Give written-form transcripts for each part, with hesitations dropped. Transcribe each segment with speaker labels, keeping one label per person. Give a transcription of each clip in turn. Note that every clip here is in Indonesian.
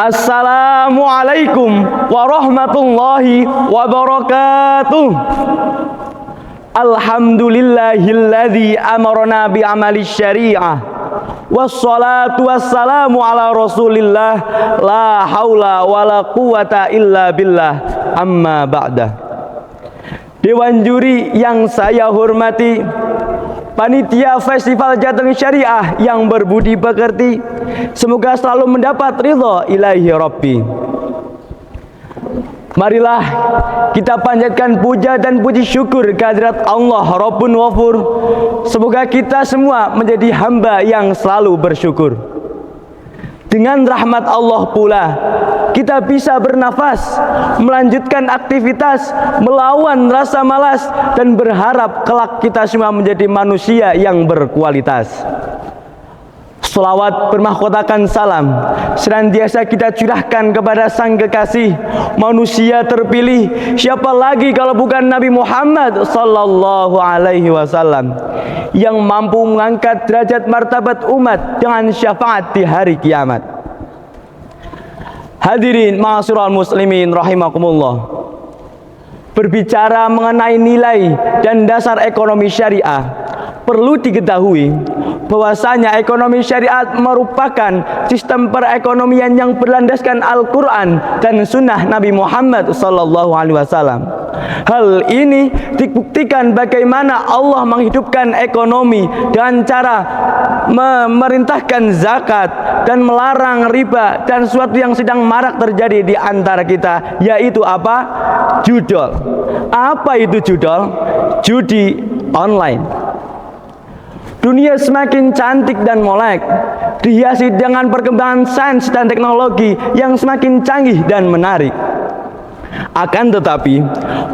Speaker 1: Assalamualaikum warahmatullahi wabarakatuh. Alhamdulillahilladzi amarna bi amali syariah. Wassalatu wassalamu ala rasulillah. La haula wala quwata illa billah. Amma ba'da. Dewan juri yang saya hormati, panitia Festival Jateng Syariah yang berbudi pekerti, semoga selalu mendapat ridha ilahi Rabbi. Marilah kita panjatkan puja dan puji syukur kehadirat Allah Rabbun Ghafur. Semoga kita semua menjadi hamba yang selalu bersyukur. Dengan rahmat Allah pula kita bisa bernafas, melanjutkan aktivitas, melawan rasa malas, dan berharap kelak kita semua menjadi manusia yang berkualitas. Selawat bermahkotakan salam senantiasa kita curahkan kepada sang kekasih manusia terpilih, siapa lagi kalau bukan Nabi Muhammad sallallahu alaihi wasallam, yang mampu mengangkat derajat martabat umat dengan syafaat di hari kiamat. Hadirin ma'asyiral muslimin rahimakumullah. Berbicara mengenai nilai dan dasar ekonomi syariah, perlu diketahui bahwasanya ekonomi syariat merupakan sistem perekonomian yang berlandaskan Al-Quran dan Sunnah Nabi Muhammad SAW. Hal ini dibuktikan bagaimana Allah menghidupkan ekonomi dengan cara memerintahkan zakat dan melarang riba dan sesuatu yang sedang marak terjadi di antara kita, yaitu apa? Judol. Apa itu judol? Judi online. Dunia semakin cantik dan molek, dihiasi dengan perkembangan sains dan teknologi yang semakin canggih dan menarik. Akan tetapi,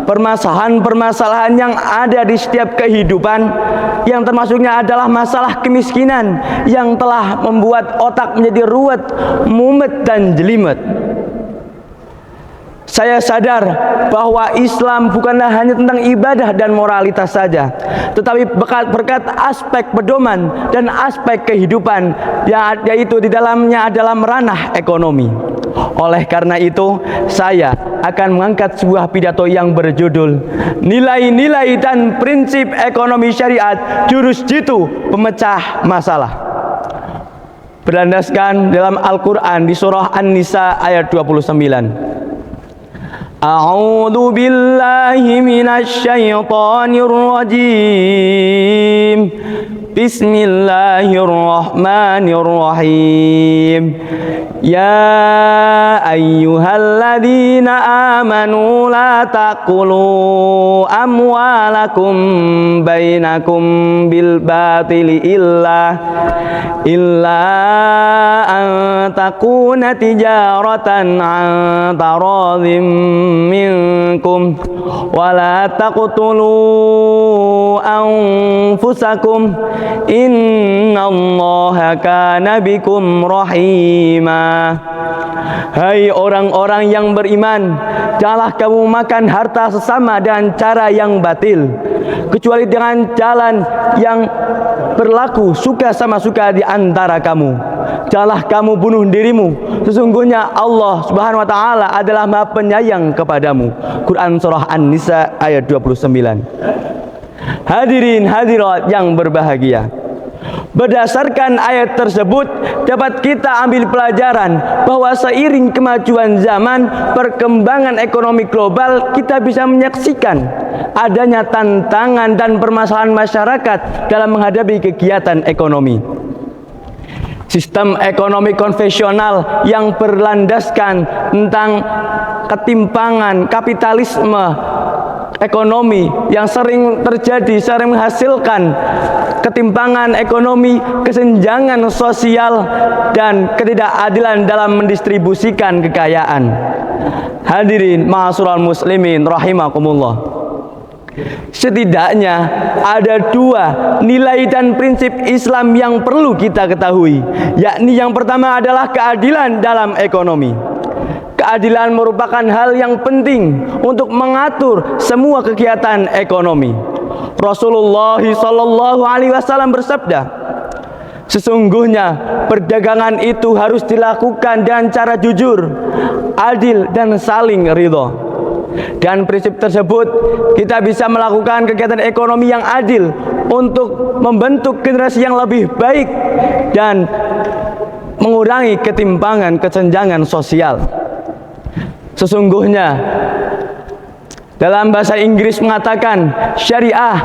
Speaker 1: permasalahan-permasalahan yang ada di setiap kehidupan, yang termasuknya adalah masalah kemiskinan yang telah membuat otak menjadi ruwet, mumet, dan jelimet. Saya sadar bahwa Islam bukanlah hanya tentang ibadah dan moralitas saja, tetapi berkat aspek pedoman dan aspek kehidupan, yaitu di dalamnya adalah ranah ekonomi. Oleh karena itu, saya akan mengangkat sebuah pidato yang berjudul Nilai-nilai dan Prinsip Ekonomi Syariat Jurus Jitu Pemecah Masalah, berlandaskan dalam Al-Quran di surah An-Nisa ayat 29. A'udzu billahi minasy syaithanir rajim. Bismillahirrahmanirrahim. Ya ayyuhalladzina amanu la taqulu amwalakum bainakum bil batili illa an takuna tijaratan an taradhim minkum wa la taqtulu anfusakum innallaha kana bikum rahima. Hai orang-orang yang beriman, janganlah kamu makan harta sesama dengan cara yang batil, kecuali dengan jalan yang berlaku suka sama suka di antara kamu. Janganlah kamu bunuh dirimu, sesungguhnya Allah Subhanahu wa taala adalah Maha Penyayang kepadamu. Quran surah An-Nisa ayat 29. Hadirin hadirat yang berbahagia, berdasarkan ayat tersebut dapat kita ambil pelajaran bahwa seiring kemajuan zaman, perkembangan ekonomi global, kita bisa menyaksikan adanya tantangan dan permasalahan masyarakat dalam menghadapi kegiatan ekonomi. Sistem ekonomi konvensional yang berlandaskan tentang ketimpangan kapitalisme ekonomi yang sering terjadi, sering menghasilkan ketimpangan ekonomi, kesenjangan sosial, dan ketidakadilan dalam mendistribusikan kekayaan. Hadirin ma'asyiral muslimin rahimakumullah. Setidaknya ada dua nilai dan prinsip Islam yang perlu kita ketahui, yakni yang pertama adalah keadilan dalam ekonomi. Keadilan merupakan hal yang penting untuk mengatur semua kegiatan ekonomi. Rasulullah sallallahu alaihi wasallam bersabda, Sesungguhnya perdagangan itu harus dilakukan dengan cara jujur, adil, dan saling ridho. Dan prinsip tersebut kita bisa melakukan kegiatan ekonomi yang adil untuk membentuk generasi yang lebih baik dan mengurangi ketimpangan kesenjangan sosial. Sesungguhnya dalam bahasa Inggris mengatakan syariah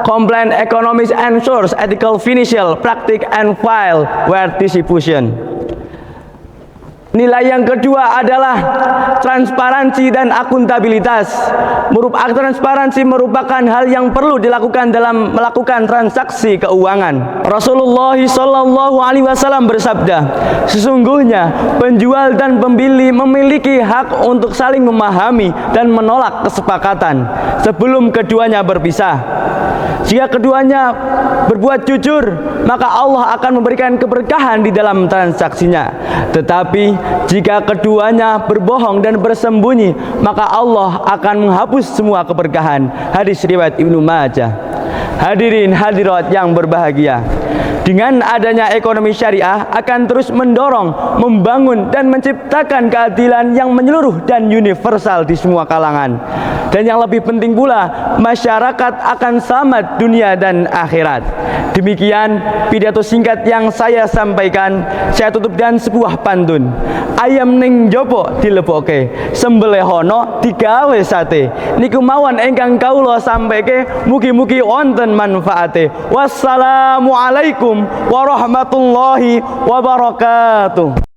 Speaker 1: compliant economics ensures ethical financial practice and file wealth distribution. Nilai yang kedua adalah transparansi dan akuntabilitas. Transparansi merupakan hal yang perlu dilakukan dalam melakukan transaksi keuangan. Rasulullah Shallallahu Alaihi Wasallam bersabda, sesungguhnya penjual dan pembeli memiliki hak untuk saling memahami dan menolak kesepakatan sebelum keduanya berpisah. Jika keduanya berbuat jujur, maka Allah akan memberikan keberkahan di dalam transaksinya. Tetapi jika keduanya berbohong dan bersembunyi, maka Allah akan menghapus semua keberkahan. Hadis riwayat Ibnu Majah. Hadirin hadirat yang berbahagia, dengan adanya ekonomi syariah akan terus mendorong, membangun dan menciptakan keadilan yang menyeluruh dan universal di semua kalangan. Dan yang lebih penting pula, masyarakat akan selamat dunia dan akhirat. Demikian pidato singkat yang saya sampaikan. Saya tutup dengan sebuah pantun. Ayam ning jopo dileboke, sembelihono digawe sate. Niku mawon ingkang kawula sampaike, mugi-mugi wonten manfaate. Wassalamualaikum warahmatullahi wabarakatuh.